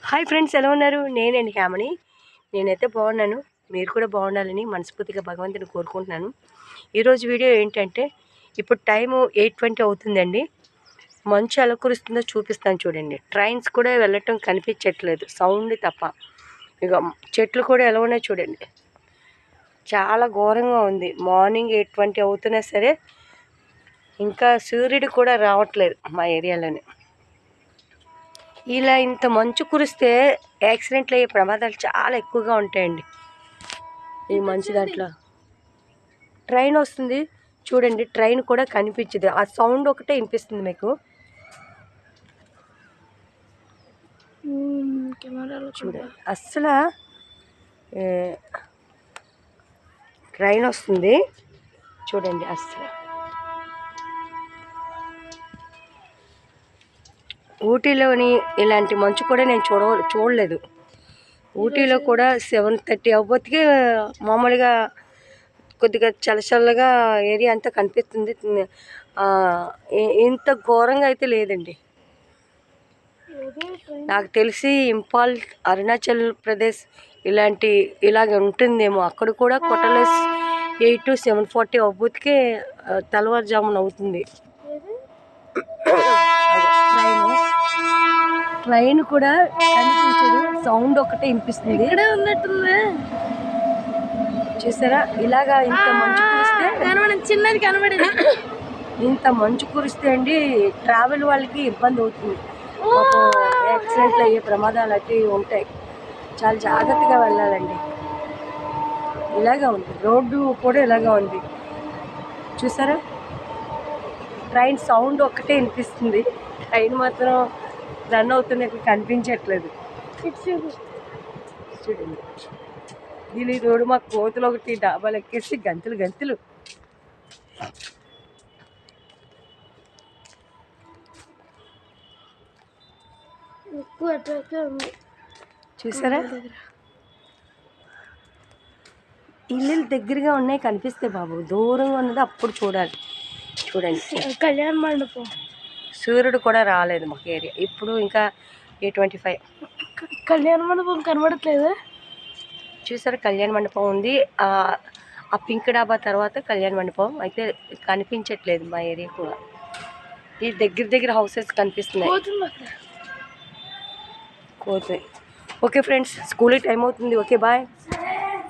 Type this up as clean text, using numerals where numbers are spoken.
Hi friends, ఎలా ఉన్నారు? నేనండి హ్యామని. నేనైతే బాగున్నాను. మీరు కూడా బాగుండాలని మనస్ఫూర్తిగా భగవంతుని కోరుకుంటున్నాను. ఈరోజు వీడియో ఏంటంటే, ఇప్పుడు టైము 8:20 అవుతుందండి. మంచు ఎలా కురుస్తుందో చూపిస్తాను చూడండి. ట్రైన్స్ కూడా వెళ్ళటం కనిపించట్లేదు, సౌండ్ తప్ప. ఇక చెట్లు కూడా ఎలా ఉన్నాయో చూడండి. చాలా ఘోరంగా ఉంది. మార్నింగ్ 8:20 అవుతున్నా సరే ఇంకా సూర్యుడు కూడా రావట్లేదు మా ఏరియాలోనే. ఇలా ఇంత మంచు కురిస్తే యాక్సిడెంట్లు అయ్యే ప్రమాదాలు చాలా ఎక్కువగా ఉంటాయండి. ఈ మంచు దాంట్లో ట్రైన్ వస్తుంది చూడండి. ట్రైన్ కూడా కనిపించదు, ఆ సౌండ్ ఒకటే వినిపిస్తుంది మీకు. చూడండి, అస్సలు ట్రైన్ వస్తుంది చూడండి. అస్సలు ఊటీలోని ఇలాంటి మంచు కూడా నేను చూడలేదు. ఊటీలో కూడా 7:30 అవ్వతికే మామూలుగా కొద్దిగా చల్లగా ఏరియా అంతా కనిపిస్తుంది. ఇంత ఘోరంగా అయితే లేదండి. నాకు తెలిసి ఇంపాల్, అరుణాచల్ ప్రదేశ్ ఇలాగ ఉంటుందేమో. అక్కడ కూడా కొటలెస్ 8 7:40 అవ్వతికే తెల్లవారుజామున అవుతుంది. ట్రైన్ కూడా కనిపించదు, సౌండ్ ఒకటే వినిపిస్తుంది. చూసారా, ఇలాగా ఇంత మంచు కురిస్తే చిన్నది కనబడేది. ఇంత మంచు కురిస్తే అండి ట్రావెల్ వాళ్ళకి ఇబ్బంది అవుతుంది. యాక్సిడెంట్లు అయ్యే ప్రమాదాలు అటు ఉంటాయి. చాలా జాగ్రత్తగా వెళ్ళాలండి. ఇలాగా ఉంది రోడ్డు కూడా, ఇలాగా ఉంది. చూసారా, ట్రైన్ సౌండ్ ఒక్కటే వినిపిస్తుంది. ట్రైన్ మాత్రం రన్ అవుతున్నట్టు కనిపించట్లేదు. చూడండి, దీని రోడ్డు మా కోతులు ఒకటి డాబాలు ఎక్కేసి గంతులు. చూసారా, ఇల్లు దగ్గరగా ఉన్నాయి కనిపిస్తాయి బాబు, దూరంగా ఉన్నది అప్పుడు చూడాలి. చూడండి, కళ్యాణ మండపం. సూర్యుడు కూడా రాలేదు మాకు ఏరియా. ఇప్పుడు ఇంకా 8:25. కళ్యాణ మండపం కనబడట్లేదు. చూసారా, కళ్యాణ మండపం ఉంది. ఆ పింక్ డాబా తర్వాత కళ్యాణ మండపం అయితే కనిపించట్లేదు మా ఏరియా కూడా. ఈ దగ్గర హౌసెస్ కనిపిస్తున్నాయి. ఓకే ఫ్రెండ్స్, స్కూల్ టైం అవుతుంది. Okay bye.